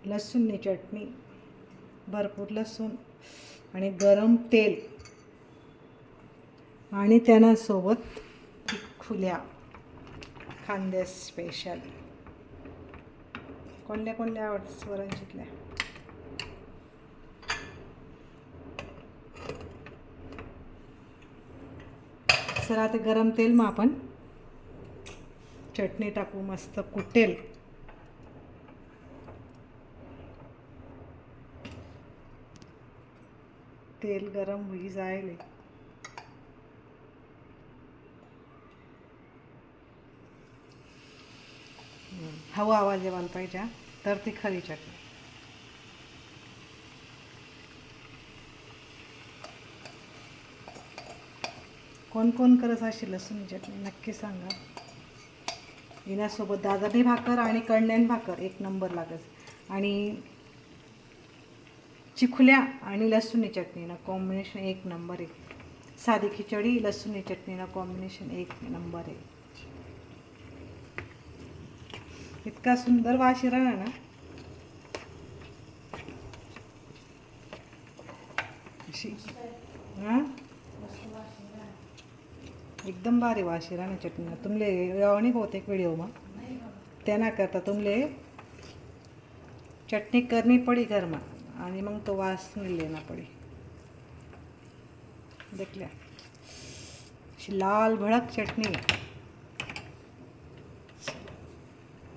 लसूणनी चटणी, भरपूर लसूण आणि गरम तेल आणि त्याच्यासोबत खुल्या खानदेश स्पेशल. कोणल्या कोणल्या आवडतात स्वरांजीतल्या? सर आता गरम तेल मग आपण चटणी टाकू, मस्त कुटेल. तेल गरम होई जायले. हवा आवाज यायला पाहिजे तर ती खरी चटणी. कोण कोण करत अशी लसूण चटणी नक्की सांगा. येण्यासोबत दादरनी भाकर आणि कणण्यान भाकर एक नंबर लागत. आणि चिखुल्या आणि लसूणी चटणीनं कॉम्बिनेशन एक नंबर आहे. साधी खिचडी लसूणी चटणीनं कॉम्बिनेशन एक नंबर आहे. इतका सुंदर वास येणार ना. हां एकदम भारी वास येणार ना चटणीनं. तुमले यावणी बहुतेक व्हिडिओमा त्यांना करता तुमले चटणी करनी पड़ी घरमा आणि मग तो वास नहीं लेना पड़ी. देखल्या लाल भडक चटणी.